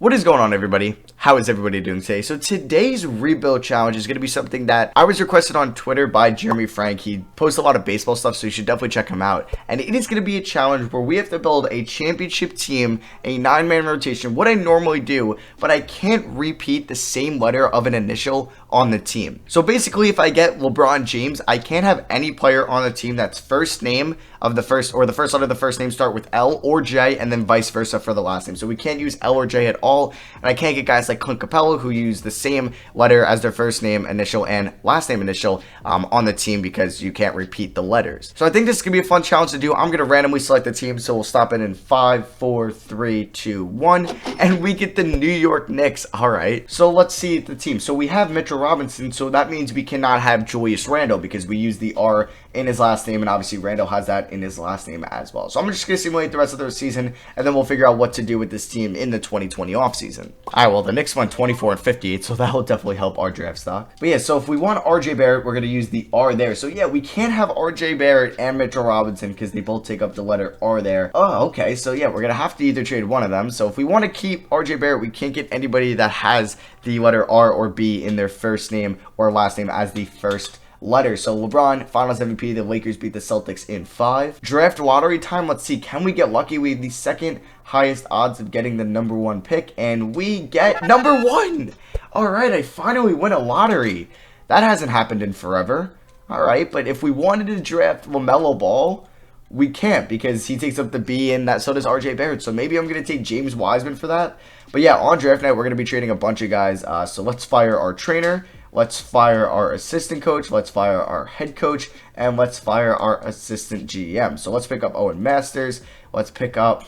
What is going on, everybody? How is everybody doing today? So today's rebuild challenge is going to be something that I was requested on Twitter by Jeremy Frank. He posts a lot of baseball stuff, so you should definitely check him out. And it is going to be a challenge where we have to build a championship team, a 9-man rotation, what I normally do, but I can't repeat the same letter of an initial on the team. So basically, if I get LeBron James, I can't have any player on the team that's first name of the first, or the first letter of the first name start with L or J, and then vice versa for the last name. So we can't use L or J at all, and I can't get guys like Clint Capella who use the same letter as their first name initial and last name initial on the team, because you can't repeat the letters. So I think this is gonna be a fun challenge to do. I'm gonna randomly select the team, so we'll stop it in 5, 4, 3, 2, 1, and we get the New York Knicks. All right, so let's see the team. So we have Mitchell Robinson, so that means we cannot have Julius Randle because we use the R in his last name, and obviously Randle has that in his last name as well. So I'm just gonna simulate the rest of the season, and then we'll figure out what to do with this team in the 2020 offseason. All right, well, the Knicks went 24 and 58, so that will definitely help our draft stock. But yeah, so if we want RJ Barrett, we're gonna use the R there. So yeah, we can't have RJ Barrett and Mitchell Robinson because they both take up the letter R there. Oh, okay, so yeah, we're gonna have to either trade one of them. So if we want to keep RJ Barrett, we can't get anybody that has the letter R or B in their first name or last name as the first letter. So LeBron, Finals MVP, the Lakers beat the Celtics in 5. Draft lottery time, let's see, can we get lucky? We have the second highest odds of getting the #1 pick, and we get #1. All right, I finally win a lottery. That hasn't happened in forever. All right, but if we wanted to draft LaMelo Ball, we can't because he takes up the B, and that so does RJ Barrett. So maybe I'm going to take James Wiseman for that. But yeah, on draft night, we're going to be trading a bunch of guys. So let's fire our trainer. Let's fire our assistant coach. Let's fire our head coach. And let's fire our assistant GM. So let's pick up Owen Masters. Let's pick up,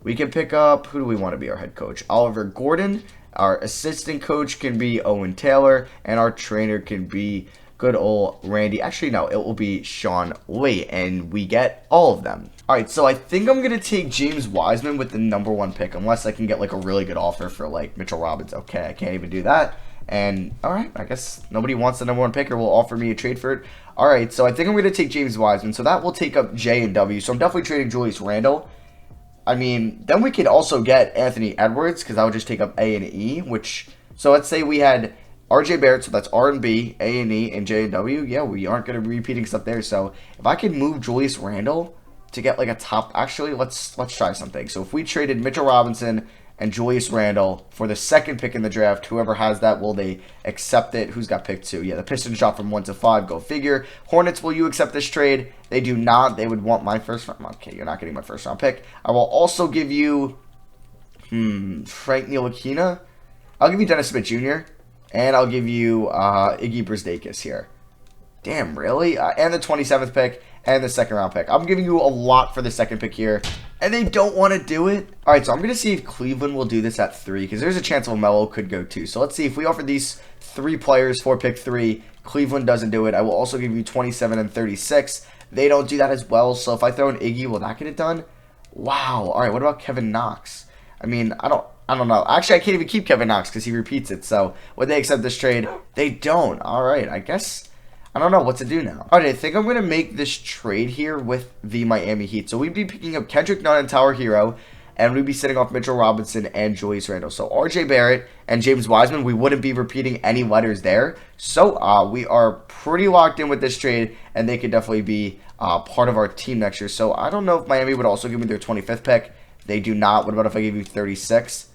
we can pick up, who do we want to be our head coach? Oliver Gordon. Our assistant coach can be Owen Taylor. And our trainer can be good old Randy. Actually, no, it will be Sean Lee. And we get all of them. All right, so I think I'm going to take James Wiseman with the #1 pick, unless I can get like a really good offer for like Mitchell Robinson. Okay, I can't even do that. And all right, I guess nobody wants the #1 pick or will offer me a trade for it. All right, so I think I'm going to take James Wiseman. So that will take up J and W. So I'm definitely trading Julius Randle. I mean, then we could also get Anthony Edwards because that would just take up A and E, which, so let's say we had RJ Barrett, so that's R and B, A and E, and J and W. Yeah, we aren't going to be repeating stuff there. So if I could move Julius Randle to get like a top, actually, let's try something. So if we traded Mitchell Robinson and Julius Randle for the second pick in the draft, whoever has that, will they accept it? Who's got pick 2? Yeah, the Pistons drop from 1 to 5. Go figure. Hornets, will you accept this trade? They do not. They would want my first round. Okay, you're not getting my first round pick. I will also give you Frank Ntilikina. I'll give you Dennis Smith Jr. And I'll give you Iggy Brzdakis here. Damn, really? And the 27th pick and the second round pick. I'm giving you a lot for the second pick here, and they don't want to do it. All right, so I'm going to see if Cleveland will do this at 3, because there's a chance LaMelo could go 2. So let's see if we offer these 3 players for pick 3. Cleveland doesn't do it. I will also give you 27 and 36. They don't do that as well. So if I throw in Iggy, will that get it done? Wow. All right, what about Kevin Knox? I mean, I don't know. Actually, I can't even keep Kevin Knox because he repeats it. So would they accept this trade? They don't. All right, I guess I don't know what to do now. All right, I think I'm going to make this trade here with the Miami Heat. So we'd be picking up Kendrick Nunn and Tyler Hero, and we'd be setting off Mitchell Robinson and Julius Randle. So RJ Barrett and James Wiseman, we wouldn't be repeating any letters there. So we are pretty locked in with this trade, and they could definitely be part of our team next year. So I don't know if Miami would also give me their 25th pick. They do not. What about if I give you 36?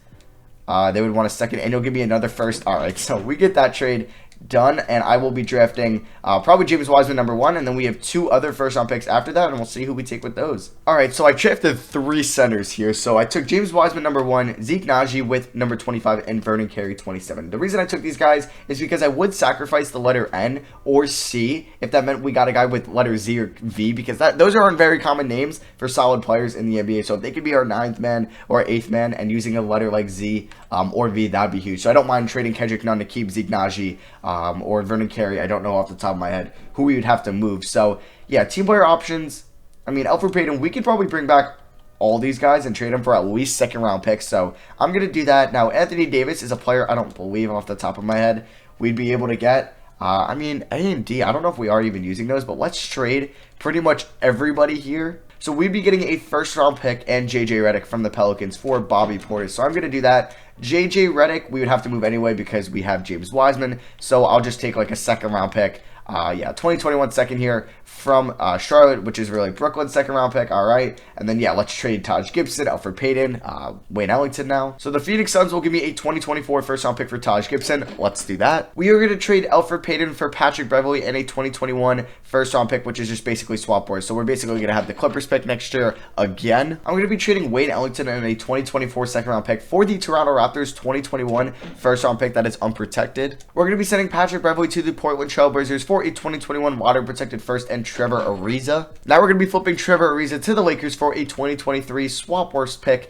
They would want a second, and you'll give me another first. All right, so we get that trade done, and I will be drafting probably James Wiseman #1, and then we have 2 other first round picks after that, and we'll see who we take with those. All right, so I drafted 3 centers here. So I took James Wiseman #1, Zeke Naji with #25, and Vernon Carey 27. The reason I took these guys is because I would sacrifice the letter N or C if that meant we got a guy with letter Z or V, because those are very common names for solid players in the NBA. So if they could be our 9th man or 8th man and using a letter like Z or V, that'd be huge. So I don't mind trading Kendrick Nunn to keep Zeke Naji or Vernon Carey. I don't know off the top of my head who we would have to move. So yeah, team player options. I mean, Elfrid Payton, we could probably bring back all these guys and trade them for at least second round picks. So I'm going to do that. Now, Anthony Davis is a player I don't believe off the top of my head we'd be able to get. I mean, A and D, I don't know if we are even using those, but let's trade pretty much everybody here. So we'd be getting a first round pick and JJ Redick from the Pelicans for Bobby Portis. So I'm going to do that. JJ Redick, we would have to move anyway because we have James Wiseman. So I'll just take like a second round pick. 2021 second here from Charlotte, which is really Brooklyn's second round pick. All right. And then, let's trade Taj Gibson, Elfrid Payton, Wayne Ellington now. So the Phoenix Suns will give me a 2024 first round pick for Taj Gibson. Let's do that. We are going to trade Elfrid Payton for Patrick Beverley and a 2021 first round pick, which is just basically swap boards. So we're basically going to have the Clippers pick next year again. I'm going to be trading Wayne Ellington and a 2024 second round pick for the Toronto Raptors 2021 first round pick that is unprotected. We're going to be sending Patrick Beverley to the Portland Trailblazers for a 2021 water protected first and Trevor Ariza. Now we're going to be flipping Trevor Ariza to the Lakers for a 2023 swap worst pick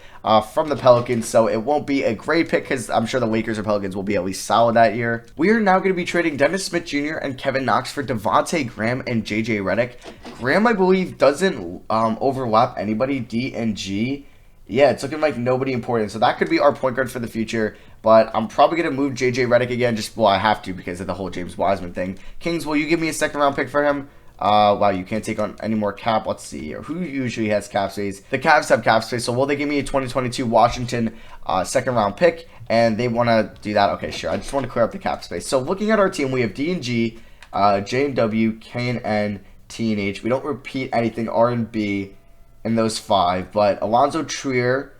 from the Pelicans. So it won't be a great pick because I'm sure the Lakers or Pelicans will be at least solid that year. We are now going to be trading Dennis Smith Jr. and Kevin Knox for Devontae Graham and JJ Redick. Graham, I believe, doesn't overlap anybody. D and G. Yeah, it's looking like nobody important. So that could be our point guard for the future. But I'm probably going to move JJ Redick again. I have to because of the whole James Wiseman thing. Kings, will you give me a second round pick for him? Wow, you can't take on any more cap. Let's see here. Who usually has cap space? The Cavs have cap space. So will they give me a 2022 Washington second round pick? And they want to do that? Okay, sure. I just want to clear up the cap space. So looking at our team, we have D and G, J and W, K and N, T and H. We don't repeat anything R and B in those 5. But Alonzo Trier,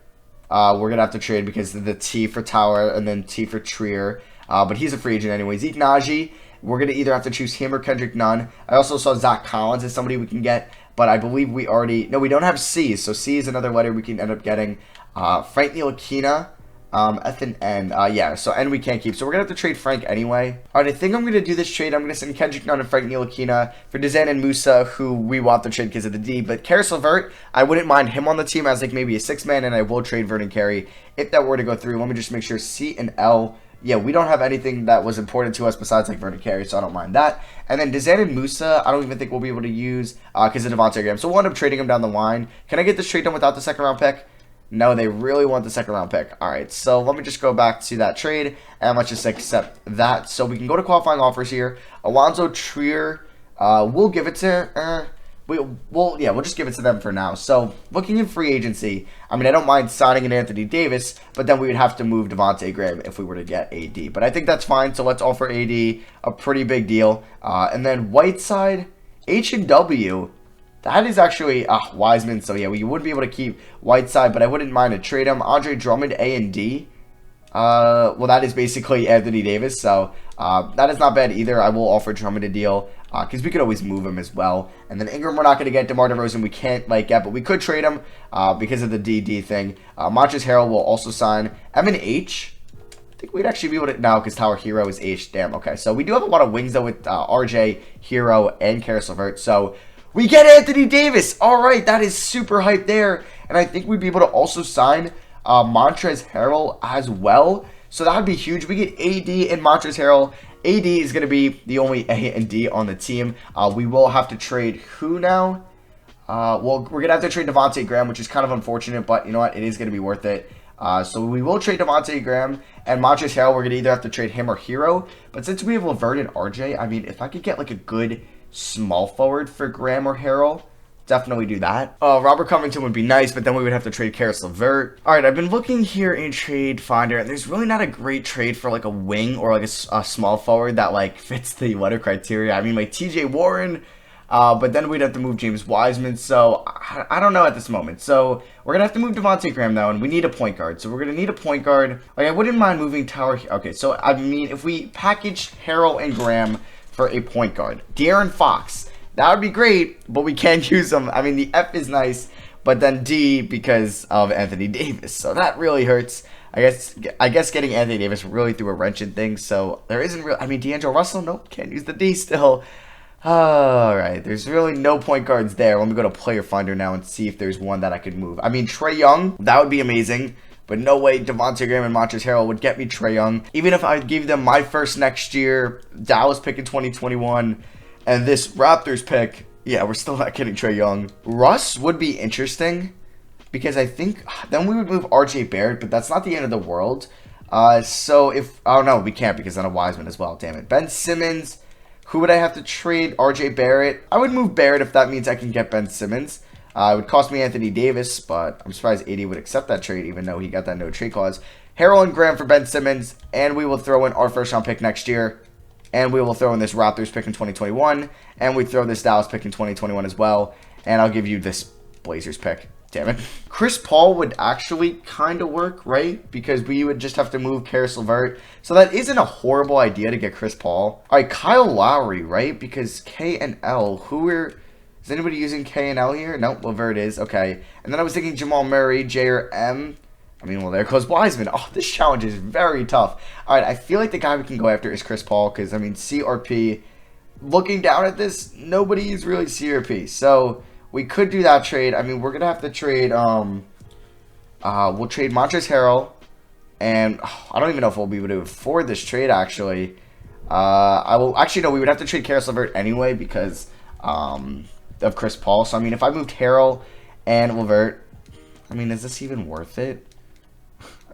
we're going to have to trade because of the T for Tower and then T for Trier. But he's a free agent anyway. Zeke Naji, we're going to either have to choose him or Kendrick Nunn. I also saw Zach Collins as somebody we can get. But I believe we don't have C. So C is another letter we can end up getting. Frank Ntilikina, F and N. So N we can't keep. So we're going to have to trade Frank anyway. All right, I think I'm going to do this trade. I'm going to send Kendrick Nunn and Frank Ntilikina for Dezan and Musa, who we want to trade because of the D. But Karis LeVert, I wouldn't mind him on the team as like maybe a 6-man, and I will trade Vernon Carey if that were to go through. Let me just make sure C and L. Yeah, we don't have anything that was important to us besides like Vernon Carey, so I don't mind that. And then Dezan and Musa, I don't even think we'll be able to use because of Devontae Graham. So we'll end up trading him down the line. Can I get this trade done without the second round pick? No, they really want the second round pick. All right, so let me just go back to that trade, and let's just accept that. So we can go to qualifying offers here. Alonzo Trier, we'll give it to... we'll just give it to them for now. So looking in free agency, I mean, I don't mind signing an Anthony Davis, but then we would have to move Devontae Graham if we were to get AD. But I think that's fine, so let's offer AD a pretty big deal. And then Whiteside, H and W... That is actually Wiseman, so yeah, we would be able to keep Whiteside, but I wouldn't mind to trade him. Andre Drummond, A and D. Well, that is basically Anthony Davis, so that is not bad either. I will offer Drummond a deal because we could always move him as well. And then Ingram, we're not going to get. DeMar DeRozan, we can't get, but we could trade him because of the DD thing. Montrezl Harrell will also sign. M and H. I think we'd actually be able to now because Tower Hero is H. Damn, okay. So we do have a lot of wings, though, with RJ, Hero, and Karis LeVert, so... We get Anthony Davis. All right, that is super hype there. And I think we'd be able to also sign Montrezl Harrell as well. So that would be huge. We get AD and Montrezl Harrell. AD is going to be the only A and D on the team. We will have to trade who now? Well, we're going to have to trade Devontae Graham, which is kind of unfortunate. But you know what? It is going to be worth it. So we will trade Devontae Graham and Montrezl Harrell. We're going to either have to trade him or Hero. But since we have LeVert and RJ, I mean, if I could get like a good... small forward for Graham or Harrell, definitely do that. Robert Covington would be nice, but then we would have to trade Karis LeVert. All right, I've been looking here in Trade Finder, and there's really not a great trade for like a wing or like a small forward that like fits the letter criteria. I mean, like TJ Warren, but then we'd have to move James Wiseman, so I don't know at this moment. So we're going to have to move Devontae Graham, though, and we need a point guard. So we're going to need a point guard. Like, I wouldn't mind moving Tower. Okay, so I mean, if we packaged Harrell and Graham for a point guard, De'Aaron Fox, that would be great, but we can't use them. I mean, the F is nice, but then D because of Anthony Davis, so that really hurts. I guess getting Anthony Davis really threw a wrench in things, so there isn't real. I mean, D'Angelo Russell, nope, can't use the D still. All right, there's really no point guards there. Let me go to Player Finder now and see if there's one that I could move. I mean, Trae Young, that would be amazing. But no way Devontae Graham and Montrezl Harrell would get me Trae Young. Even if I gave them my first next year, Dallas pick in 2021, and this Raptors pick, yeah, we're still not getting Trae Young. Russ would be interesting because I think then we would move RJ Barrett, but that's not the end of the world. So if, oh no, we can't because then a Wiseman as well, damn it. Ben Simmons, who would I have to trade? RJ Barrett. I would move Barrett if that means I can get Ben Simmons. It would cost me Anthony Davis, but I'm surprised AD would accept that trade, even though he got that no trade clause. Harrell and Graham for Ben Simmons, and we will throw in our first-round pick next year. And we will throw in this Raptors pick in 2021, and we throw this Dallas pick in 2021 as well. And I'll give you this Blazers pick. Damn it. Chris Paul would actually kind of work, right? Because we would just have to move Karis LeVert. So that isn't a horrible idea to get Chris Paul. All right, Kyle Lowry, right? Because K and L, is anybody using K and L here? Nope, LeVert is. Okay. And then I was thinking Jamal Murray, J or M. I mean, well, there goes Wiseman. Oh, this challenge is very tough. All right, I feel like the guy we can go after is Chris Paul because, I mean, CRP, looking down at this, nobody is really CRP. So we could do that trade. I mean, we're going to have to trade, we'll trade Montrezl Harrell, and I don't even know if we'll be able to afford this trade, actually. No, we would have to trade Karis LeVert anyway because of Chris Paul. So, I mean, if I moved Harrell and LeVert, I mean, is this even worth it?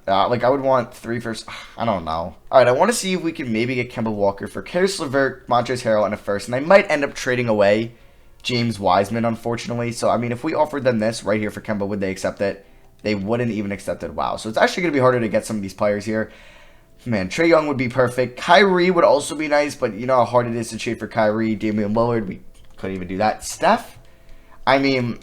I would want 3 first. I don't know. All right, I want to see if we can maybe get Kemba Walker for Karis LeVert, Montrezl Harrell, and a first. And I might end up trading away James Wiseman, unfortunately. So, I mean, if we offered them this right here for Kemba, would they accept it? They wouldn't even accept it. Wow. So, it's actually going to be harder to get some of these players here. Man, Trae Young would be perfect. Kyrie would also be nice, but you know how hard it is to trade for Kyrie. Damian Lillard, we couldn't even do that. Steph? I mean,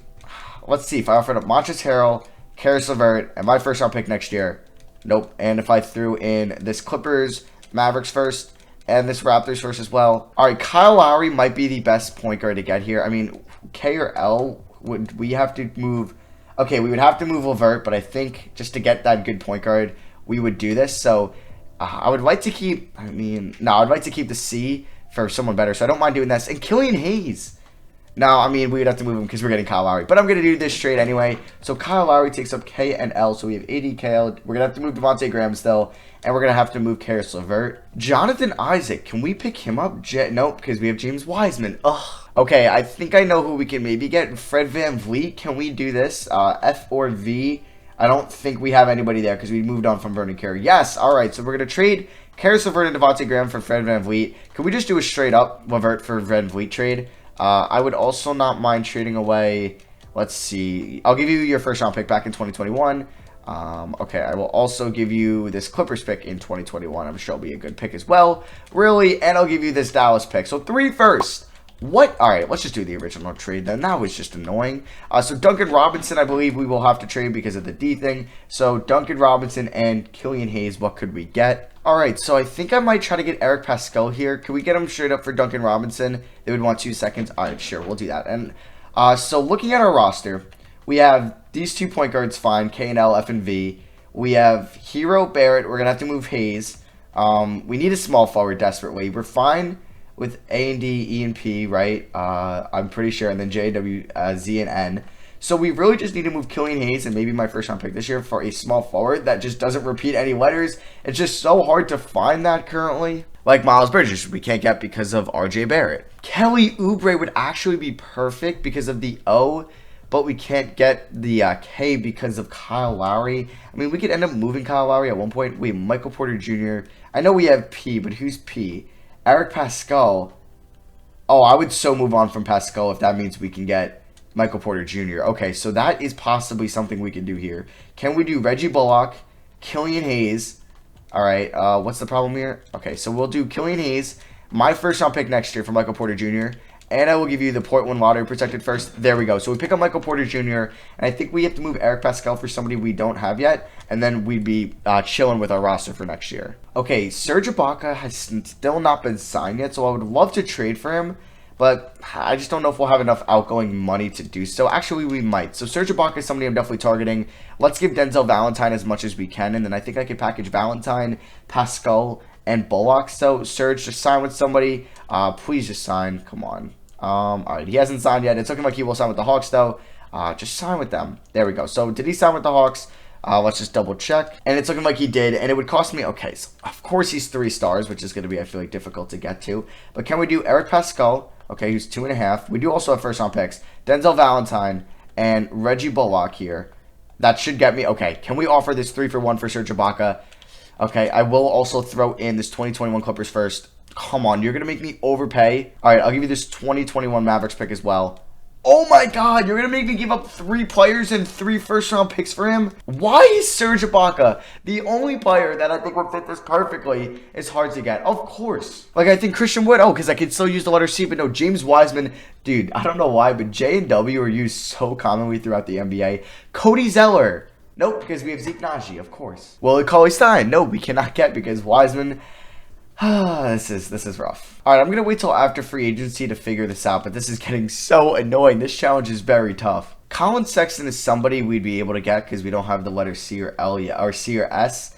let's see. If I offered up Montrezl Harrell, Karis LeVert, and my first-round pick next year, nope. And if I threw in this Clippers, Mavericks first, and this Raptors first as well. All right, Kyle Lowry might be the best point guard to get here. I mean, K or L, would we have to move? Okay, we would have to move LeVert, but I think just to get that good point guard, we would do this. So I would like to keep, I'd like to keep the C for someone better. So I don't mind doing this. And Killian Hayes. No, I mean, we would have to move him because we're getting Kyle Lowry. But I'm going to do this trade anyway. So Kyle Lowry takes up K and L. So we have AD, KL. We're going to have to move Devontae Graham still. And we're going to have to move Karis LeVert. Jonathan Isaac. Can we pick him up? Nope, because we have James Wiseman. Ugh. Okay, I think I know who we can maybe get. Fred VanVleet. Can we do this? F or V? I don't think we have anybody there because we moved on from Vernon Carey. Yes, all right. So we're going to trade Karis LeVert and Devontae Graham for Fred VanVleet. Can we just do a straight up LeVert for VanVleet trade? I would also not mind trading away, let's see, I'll give you your first round pick back in 2021. Okay, I will also give you this Clippers pick in 2021. I'm sure it'll be a good pick as well, really, and I'll give you this Dallas pick. So 3 first. What? All right, let's just do the original trade then. That was just annoying. So Duncan Robinson, I believe we will have to trade because of the D thing. So Duncan Robinson and Killian Hayes, what could we get? All right, so I think I might try to get Eric Pascal here. Can we get him straight up for Duncan Robinson? They would want 2 seconds. All right, sure, we'll do that. And so looking at our roster, we have these 2 point guards fine, K and L, F and V. We have Hero, Barrett. We're going to have to move Hayes. We need a small forward desperately. We're fine with A and D, E and P, right? I'm pretty sure, and then J, W, Z, and N. So we really just need to move Killian Hayes and maybe my first round pick this year for a small forward that just doesn't repeat any letters. It's just so hard to find that currently. Like Miles Bridges, we can't get because of RJ Barrett. Kelly Oubre would actually be perfect because of the O, but we can't get the K because of Kyle Lowry. I mean, we could end up moving Kyle Lowry at one point. We have Michael Porter Jr. I know we have P, but who's P? Eric Pascal. Oh, I would so move on from Pascal if that means we can get Michael Porter Jr. Okay, so that is possibly something we can do here. Can we do Reggie Bullock, Killian Hayes? All right, what's the problem here? Okay, so we'll do Killian Hayes, my first round pick next year for Michael Porter Jr., and I will give you the Portland lottery protected first. There we go. So we pick up Michael Porter Jr., and I think we have to move Eric Pascal for somebody we don't have yet, and then we'd be chilling with our roster for next year. Okay, Serge Ibaka has still not been signed yet, so I would love to trade for him, but I just don't know if we'll have enough outgoing money to do so. Actually, we might. So Serge Ibaka is somebody I'm definitely targeting. Let's give Denzel Valentine as much as we can, and then I think I could package Valentine, Pascal, and Bullock. So Serge, just sign with somebody. Please just sign. Come on. All right, he hasn't signed yet. It's looking like he will sign with the Hawks, though. Just sign with them. There we go. So did he sign with the Hawks? Let's just double check. And it's looking like he did, and it would cost me, okay, so of course he's 3 stars, which is going to be, I feel like, difficult to get to. But can we do Eric Pascal? Okay, who's 2.5. We do also have first round picks. Denzel Valentine and Reggie Bullock here. That should get me, okay, can we offer this 3-for-1 for Serge Ibaka? Okay, I will also throw in this 2021 Clippers first. Come on, you're going to make me overpay. All right, I'll give you this 2021 Mavericks pick as well. Oh my god, you're going to make me give up 3 players and 3 first-round picks for him? Why is Serge Ibaka the only player that I think would fit this perfectly is hard to get? Of course. Like, I think Christian Wood, because I could still use the letter C, but no, James Wiseman, dude, I don't know why, but J and W are used so commonly throughout the NBA. Cody Zeller. Nope, because we have Zeke Naji, of course. Willie Cauley-Stein. No, we cannot get because Wiseman... this is rough. Alright, I'm going to wait till after free agency to figure this out, but this is getting so annoying. This challenge is very tough. Colin Sexton is somebody we'd be able to get because we don't have the letter C or L yet, or C or S.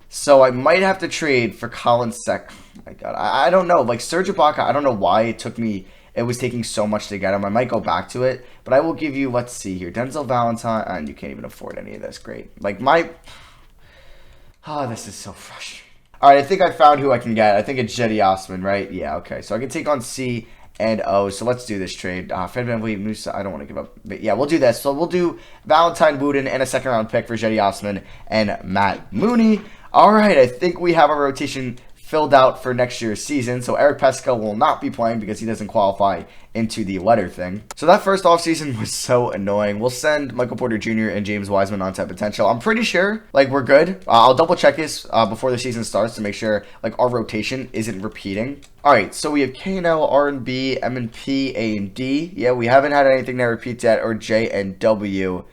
So I might have to trade for Colin Sexton. Oh my god, I don't know. Like Serge Ibaka, I don't know why it was taking so much to get him. I might go back to it, but I will give you, let's see here, Denzel Valentine, and you can't even afford any of this. Great. Like this is so frustrating. Alright, I think I found who I can get. I think it's Jetty Osman, right? Yeah, okay. So I can take on C and O. So let's do this trade. Fred VanVleet, Musa, I don't want to give up. But yeah, we'll do this. So we'll do Valentine Wooden and a second-round pick for Jetty Osman and Matt Mooney. Alright, I think we have our rotation filled out for next year's season. So Eric Pesco will not be playing because he doesn't qualify into the letter thing. So that first offseason was so annoying. We'll send Michael Porter Jr. and James Wiseman on tap potential. I'm pretty sure like we're good. I'll double check this before the season starts to make sure like our rotation isn't repeating. All right, so we have K&L, R&B, M&P, A and D. Yeah, we haven't had anything that repeats yet, or J and W.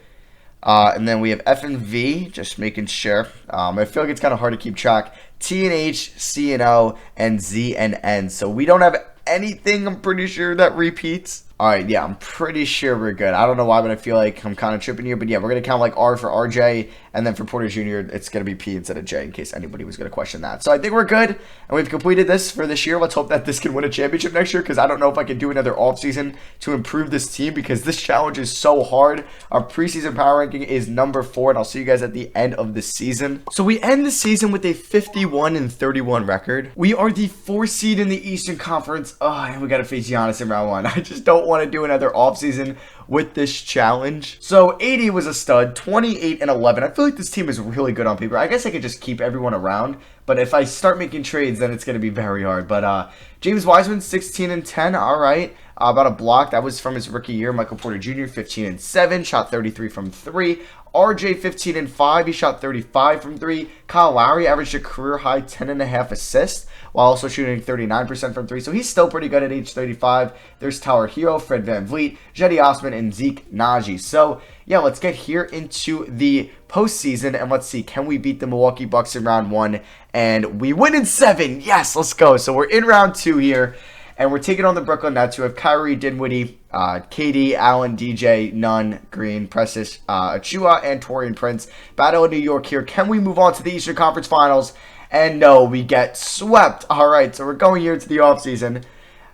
And then we have F and V, just making sure. I feel like it's kind of hard to keep track. T and H, C and O, and Z and N. So we don't have anything, I'm pretty sure, that repeats. Alright, yeah, I'm pretty sure we're good. I don't know why, but I feel like I'm kind of tripping here. But yeah, we're going to count like R for RJ. And then for Porter Jr., it's going to be P instead of J in case anybody was going to question that. So I think we're good. And we've completed this for this year. Let's hope that this can win a championship next year. Because I don't know if I can do another offseason to improve this team. Because this challenge is so hard. Our preseason power ranking is number 4. And I'll see you guys at the end of the season. So we end the season with a 51-31 record. We are the 4th seed in the Eastern Conference. Oh, and we got to face Giannis in round 1. I just don't want to do another offseason with this challenge. So 80 was a stud, 28 and 11. I feel like this team is really good on paper. I guess I could just keep everyone around, but if I start making trades, then it's going to be very hard. But James Wiseman, 16 and 10. All right. About a block. That was from his rookie year. Michael Porter Jr., 15 and 7. Shot 33 from 3. RJ, 15 and 5. He shot 35 from 3. Kyle Lowry averaged a career high 10.5 assists while also shooting 39% from 3. So he's still pretty good at age 35. There's Tyler Hero, Fred VanVleet, Jetty Osman, and Zeke Naji. So yeah, let's get here into the postseason and let's see, can we beat the Milwaukee Bucks in round 1? And we win in 7. Yes, let's go. So we're in round 2 here. And we're taking on the Brooklyn Nets, who have Kyrie, Dinwiddie, KD, Allen, DJ, Nunn, Green, Precious, Achua, and Taurean Prince. Battle of New York here. Can we move on to the Eastern Conference Finals? And no, we get swept. All right, so we're going here to the offseason.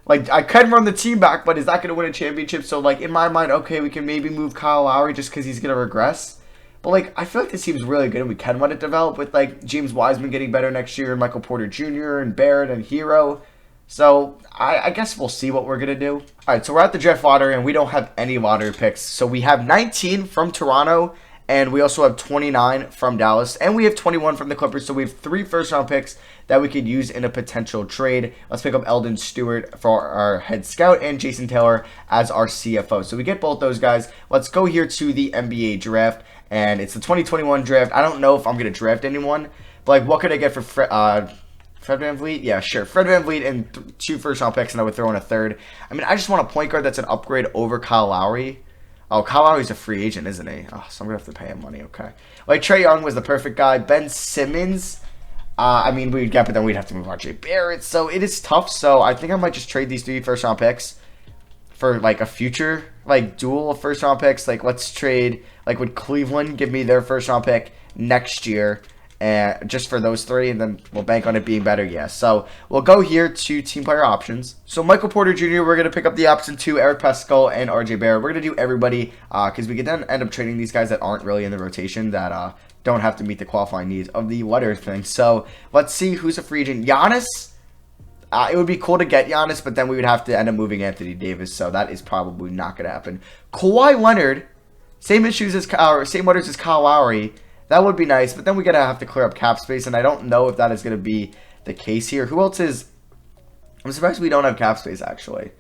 Like, I can run the team back, but is that going to win a championship? So, like, in my mind, okay, we can maybe move Kyle Lowry just because he's going to regress. But, like, I feel like this team's really good, and we can let it develop with, like, James Wiseman getting better next year, and Michael Porter Jr., and Barrett, and Hero. So, I guess we'll see what we're going to do. All right, so we're at the draft lottery, and we don't have any lottery picks. So, we have 19 from Toronto, and we also have 29 from Dallas, and we have 21 from the Clippers. So, we have 3 first-round picks that we could use in a potential trade. Let's pick up Eldon Stewart for our head scout and Jason Taylor as our CFO. So, we get both those guys. Let's go here to the NBA draft, and it's the 2021 draft. I don't know if I'm going to draft anyone, but, like, what could I get for Fred VanVleet? Yeah, sure. Fred VanVleet and 2 first-round picks, and I would throw in a 3rd. I mean, I just want a point guard that's an upgrade over Kyle Lowry. Oh, Kyle Lowry's a free agent, isn't he? Oh, so I'm going to have to pay him money, okay. Like, Trae Young was the perfect guy. Ben Simmons, I mean, we'd get, but then we'd have to move RJ Barrett. So, it is tough. So, I think I might just trade these 3 first-round picks for, like, a future, like, duel of first-round picks. Like, let's trade, like, would Cleveland give me their first-round pick next year? And just for those 3, and then we'll bank on it being better. Yeah, so we'll go here to team player options. So Michael Porter Jr., we're going to pick up the option 2, Eric Pascal, and RJ Barrett. We're going to do everybody because we could then end up trading these guys that aren't really in the rotation that don't have to meet the qualifying needs of the letter thing. So let's see who's a free agent. Giannis. It would be cool to get Giannis, but then we would have to end up moving Anthony Davis, so that is probably not going to happen. Kawhi Leonard, same letters as Kyle Lowry. That would be nice, but then we're going to have to clear up cap space, and I don't know if that is going to be the case here. Who else is... I'm surprised we don't have cap space, actually.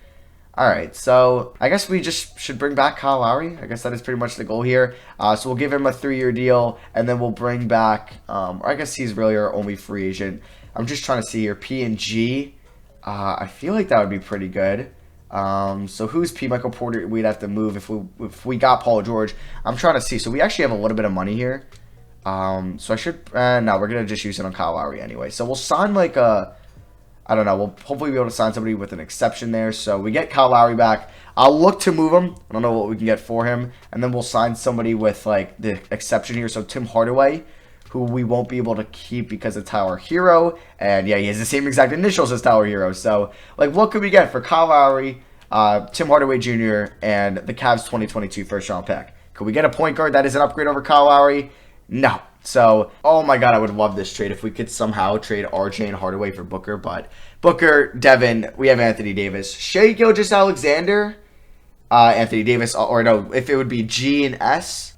All right, so I guess we just should bring back Kyle Lowry. I guess that is pretty much the goal here. So we'll give him a 3-year deal, and then we'll bring back, or I guess he's really our only free agent. I'm just trying to see here, P and G. I feel like that would be pretty good. So who's P? Michael Porter? We'd have to move if we got Paul George. I'm trying to see. So we actually have a little bit of money here. So I should, no, we're going to just use it on Kyle Lowry anyway. So we'll sign like a, I don't know. We'll hopefully be able to sign somebody with an exception there. So we get Kyle Lowry back. I'll look to move him. I don't know what we can get for him. And then we'll sign somebody with, like, the exception here. So Tim Hardaway, who we won't be able to keep because of Tyler Hero. And, yeah, he has the same exact initials as Tyler Hero. So, like, what could we get for Kyle Lowry, Tim Hardaway Jr., and the Cavs 2022 first-round pick? Could we get a point guard that is an upgrade over Kyle Lowry? No. So, oh my god, I would love this trade if we could somehow trade RJ and Hardaway for Booker. But Booker, Devin, we have Anthony Davis. Shai Gilgeous-Alexander, Anthony Davis, or no, if it would be G and S.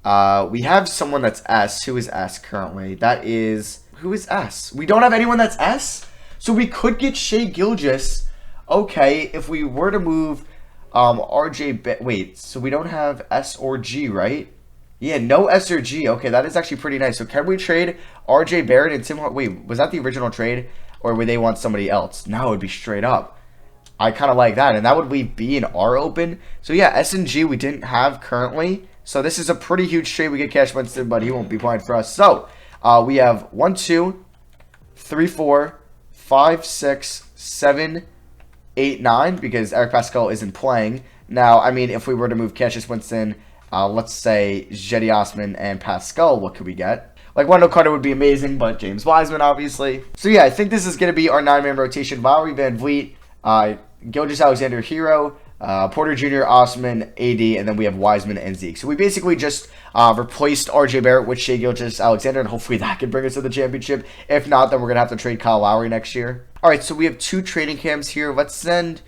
We have someone that's S. Who is S currently? That is, who is S? We don't have anyone that's S? So we could get Shai Gilgeous. Okay, if we were to move RJ, wait, so we don't have S or G, right? Yeah, no S or G. Okay, that is actually pretty nice. So can we trade RJ Barrett and Tim Wait, was that the original trade? Or would they want somebody else? No, it would be straight up. I kind of like that. And that would leave B and R open. So yeah, S and G we didn't have currently. So this is a pretty huge trade. We get Cash Winston, but he won't be playing for us. So we have 1, 2, 3, 4, 5, 6, 7, 8, 9. Because Eric Pascal isn't playing. Now, I mean, if we were to move Cassius Winston, let's say Jetty Osman and Pascal, what could we get? Like, Wendell Carter would be amazing, but James Wiseman, obviously. So, yeah, I think this is going to be our 9-man rotation. Lowry, Van Vliet, Gilgeous-Alexander, Hero, Porter Jr., Osman, AD, and then we have Wiseman and Zeke. So, we basically just replaced RJ Barrett with Shai Gilgeous-Alexander, and hopefully that can bring us to the championship. If not, then we're going to have to trade Kyle Lowry next year. All right, so we have 2 training camps here. Let's send,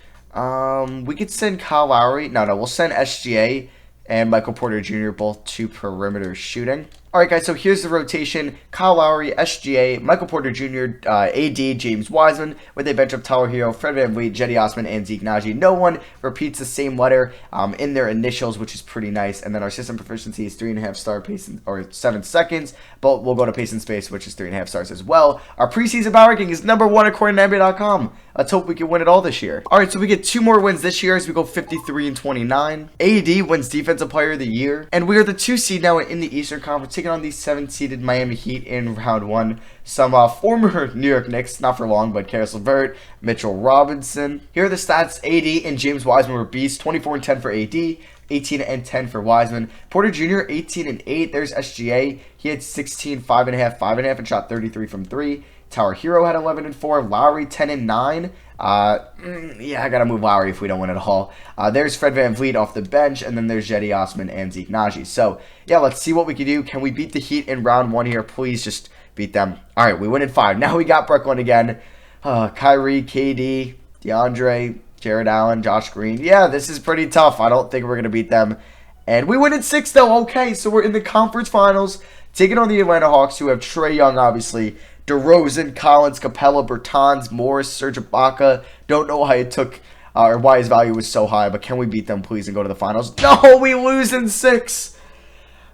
we could send Kyle Lowry. No, we'll send SGA and Michael Porter Jr., both 2 perimeter shooting. Alright guys, so here's the rotation. Kyle Lowry, SGA, Michael Porter Jr., AD, James Wiseman, with a bench of Tyler Hero, Fred VanVleet, Jetty Osman, and Zeke Naji. No one repeats the same letter in their initials, which is pretty nice. And then our system proficiency is 3.5 star pace, or 7 seconds, but we'll go to pace and space, which is 3.5 stars as well. Our preseason power ranking is #1 according to NBA.com. Let's hope we can win it all this year. Alright, so we get 2 more wins this year as we go 53-29. AD wins Defensive Player of the Year, and we are the 2 seed now in the Eastern Conference, taking on the 7-seeded Miami Heat in round 1. Some former New York Knicks, not for long, but Karis LeVert, Mitchell Robinson. Here are the stats. AD and James Wiseman were beasts. 24-10 for AD, 18-10 for Wiseman. Porter Jr., 18-8. There's SGA. He had 16, 5.5, 5.5, and shot 33 from 3. Tyler Hero had 11-4. Lowry, 10-9. Yeah, I gotta move Lowry if we don't win it all. There's Fred VanVleet off the bench, and then there's Jetty Osman and Zeke Naji. So, yeah, let's see what we can do. Can we beat the Heat in round 1 here? Please just beat them. All right, we win in 5. Now we got Brooklyn again. Kyrie, KD, DeAndre, Jared Allen, Josh Green. Yeah, this is pretty tough. I don't think we're gonna beat them. And we win in 6, though. Okay, so we're in the conference finals, taking on the Atlanta Hawks, who have Trae Young, obviously, DeRozan, Collins, Capella, Bertans, Morris, Serge Ibaka. Don't know why it took, or why his value was so high, but can we beat them, please, and go to the finals? No, we lose in 6.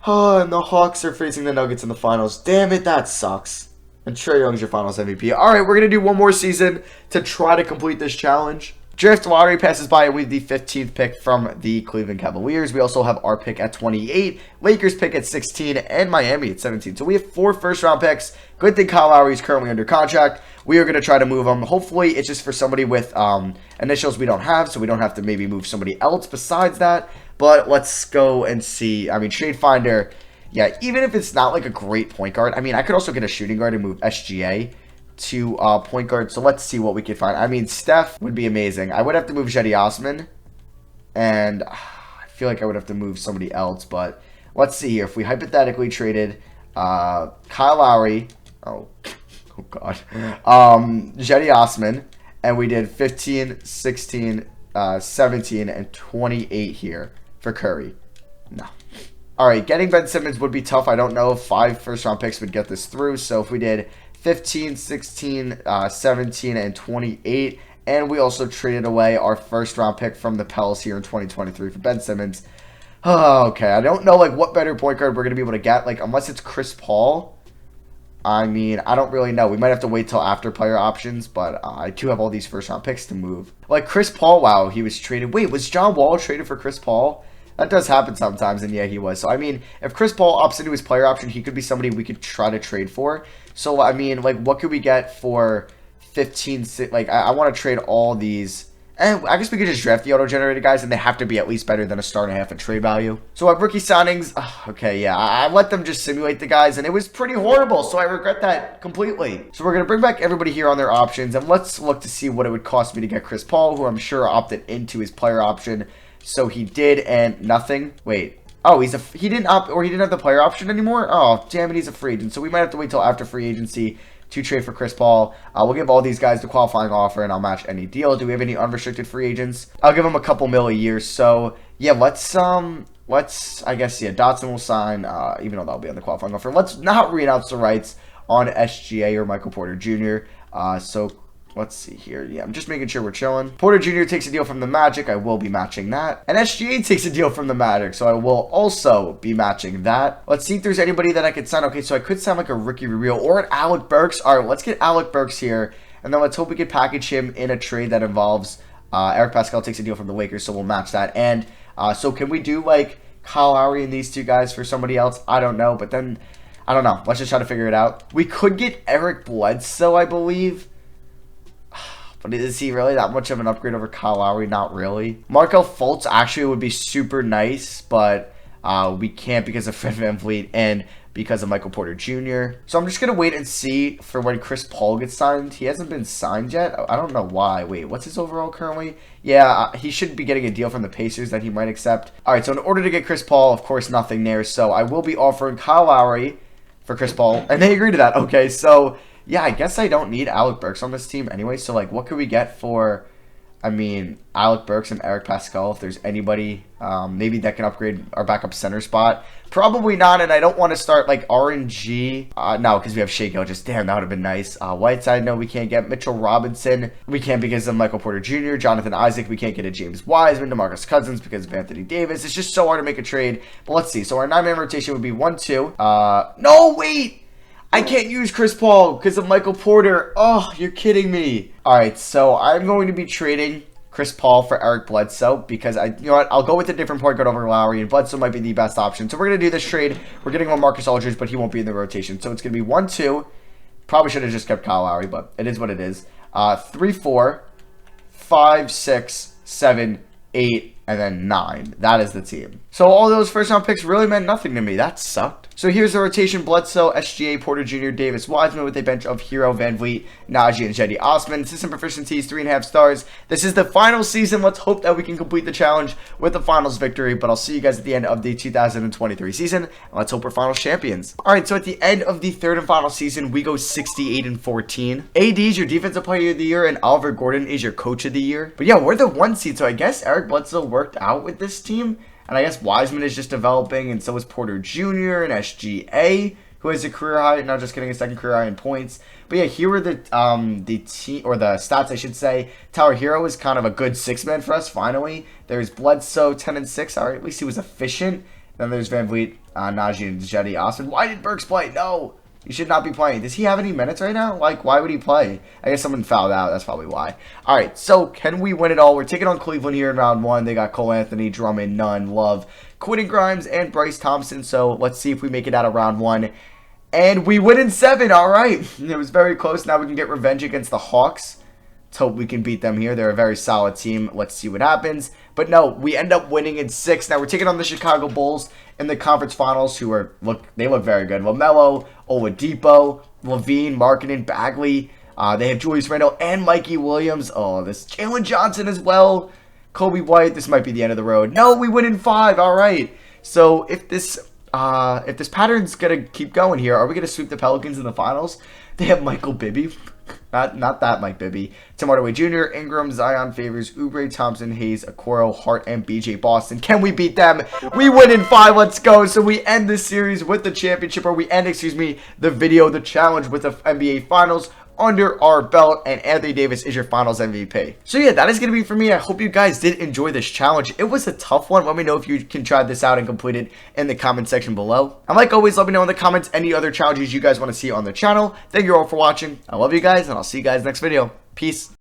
Oh, and the Hawks are facing the Nuggets in the finals. Damn it, that sucks. And Trae Young's your finals MVP. All right, we're going to do one more season to try to complete this challenge. Draft lottery passes by, and we have the 15th pick from the Cleveland Cavaliers. We also have our pick at 28, Lakers pick at 16, and Miami at 17. So we have 4 first-round picks. Good thing Kyle Lowry is currently under contract. We are going to try to move him. Hopefully, it's just for somebody with initials we don't have, so we don't have to maybe move somebody else besides that. But let's go and see. I mean, Trade Finder, yeah, even if it's not like a great point guard, I mean, I could also get a shooting guard and move SGA to point guard. So let's see what we can find. I mean, Steph would be amazing. I would have to move Jetty Osman, and I feel like I would have to move somebody else, but let's see here. If we hypothetically traded Kyle Lowry, oh god, Jetty Osman, and we did 15, 16, 17, and 28 here for Curry. No. Alright, getting Ben Simmons would be tough. I don't know if 5 first-round picks would get this through, so if we did 15, 16, 17, and 28, And we also traded away our first-round pick from the Pels here in 2023 for Ben Simmons. Oh, okay, I don't know, like, what better point guard we're going to be able to get, like, unless it's Chris Paul. I mean, I don't really know. We might have to wait till after player options, but I do have all these first-round picks to move. Like, Chris Paul, wow, he was traded. Wait, was John Wall traded for Chris Paul? That does happen sometimes, and yeah, he was. So, I mean, if Chris Paul opts into his player option, he could be somebody we could try to trade for. So, I mean, like, what could we get for 15? Like, I want to trade all these. And I guess we could just draft the auto-generated guys, and they have to be at least better than a star and a half in trade value. So at rookie signings, okay, yeah, I let them just simulate the guys, and it was pretty horrible, so I regret that completely. So we're going to bring back everybody here on their options, and let's look to see what it would cost me to get Chris Paul, who I'm sure opted into his player option. So he did, and nothing. Wait. Oh, he didn't opt, or he didn't have the player option anymore? Oh, damn it, he's a free agent. So we might have to wait till after free agency to trade for Chris Paul. We'll give all these guys the qualifying offer, and I'll match any deal. Do we have any unrestricted free agents? I'll give them a couple mil a year. So yeah, let's I guess, yeah, Dotson will sign, even though that'll be on the qualifying offer. Let's not re-announce the rights on SGA or Michael Porter Jr. So let's see here. Yeah, I'm just making sure we're chilling. Porter Jr. takes a deal from the Magic. I will be matching that. And SGA takes a deal from the Magic, so I will also be matching that. Let's see if there's anybody that I could sign. Okay, so I could sign like a Ricky Rubio or an Alec Burks. All right, let's get Alec Burks here, and then let's hope we can package him in a trade that involves Eric Pascal takes a deal from the Lakers, so we'll match that. And so can we do like Kyle Lowry and these two guys for somebody else? I don't know, but then I don't know. Let's just try to figure it out. We could get Eric Bledsoe, I believe. But is he really that much of an upgrade over Kyle Lowry? Not really. Markelle Fultz actually would be super nice, but we can't because of Fred VanVleet and because of Michael Porter Jr. So I'm just going to wait and see for when Chris Paul gets signed. He hasn't been signed yet. I don't know why. Wait, what's his overall currently? Yeah, he should be getting a deal from the Pacers that he might accept. All right, so in order to get Chris Paul, of course, nothing there. So I will be offering Kyle Lowry for Chris Paul, and they agree to that. Okay, so yeah, I guess I don't need Alec Burks on this team anyway. So, like, what could we get for, I mean, Alec Burks and Eric Pascal? If there's anybody, maybe that can upgrade our backup center spot. Probably not, and I don't want to start, like, RNG. No, because we have Shea Gilgeous. Damn, that would have been nice. Whiteside, no, we can't get. Mitchell Robinson, we can't because of Michael Porter Jr. Jonathan Isaac, we can't get a James Wiseman. DeMarcus Cousins because of Anthony Davis. It's just so hard to make a trade. But let's see. So our 9-man rotation would be 1-2. No, wait! I can't use Chris Paul because of Michael Porter. Oh, you're kidding me. All right, so I'm going to be trading Chris Paul for Eric Bledsoe because you know what? I'll go with a different point guard over Lowry, and Bledsoe might be the best option. So we're going to do this trade. We're getting on Marcus Aldridge, but he won't be in the rotation. So it's going to be 1-2. Probably should have just kept Kyle Lowry, but it is what it is. 3-4, 5, 6, 7, 8, and then 9. That is the team. So all those first-round picks really meant nothing to me. That sucked. So here's the rotation: Bledsoe, SGA, Porter Jr., Davis, Wiseman with a bench of Hero, VanVleet, Najee, and Jetty Osman. System proficiencies, 3.5 stars. This is the final season. Let's hope that we can complete the challenge with the finals victory. But I'll see you guys at the end of the 2023 season. And let's hope we're finals champions. All right, so at the end of the third and final season, we go 68-14. AD is your defensive player of the year, and Oliver Gordon is your coach of the year. But yeah, we're the 1 seed, so I guess Eric Bledsoe worked out with this team. And I guess Wiseman is just developing, and so is Porter Jr. and SGA, who has a career high, now just getting a second career high in points. But yeah, here are the team, or the stats, I should say. Tyler Hero is kind of a good 6-man for us, finally. There's Bledsoe, 10-6. All right, at least he was efficient. Then there's VanVleet, Najee, and Jetty Osman. Why did Burks play? No, he should not be playing. Does he have any minutes right now? Like, why would he play? I guess someone fouled out. That's probably why. All right, so can we win it all? We're taking on Cleveland here in round 1. They got Cole Anthony, Drummond, Nunn, Love, Quentin Grimes, and Bryce Thompson. So let's see if we make it out of round 1. And we win in 7. All right. It was very close. Now we can get revenge against the Hawks. Let's hope we can beat them here. They're a very solid team. Let's see what happens. But no, we end up winning in 6. Now we're taking on the Chicago Bulls in the conference finals, who are look very good. LaMelo, Oladipo, Levine, Markkanen, Bagley. They have Julius Randle and Mikey Williams. Oh, this Jalen Johnson as well. Kobe White. This might be the end of the road. No, we win in 5. All right. So if this pattern's gonna keep going here, are we gonna sweep the Pelicans in the finals? They have Michael Bibby. Not that Mike Bibby. Tim Hardaway Jr., Ingram, Zion, Favors, Oubre, Thompson, Hayes, Okoro, Hart, and BJ Boston. Can we beat them? We win in 5. Let's go. So we end this series with the championship, or we end, excuse me, the video, the challenge with the NBA Finals under our belt, and Anthony Davis is your finals MVP. So yeah, that is going to be for me. I hope you guys did enjoy this challenge. It was a tough one. Let me know if you can try this out and complete it in the comment section below. And like always, let me know in the comments any other challenges you guys want to see on the channel. Thank you all for watching. I love you guys, and I'll see you guys next video. Peace.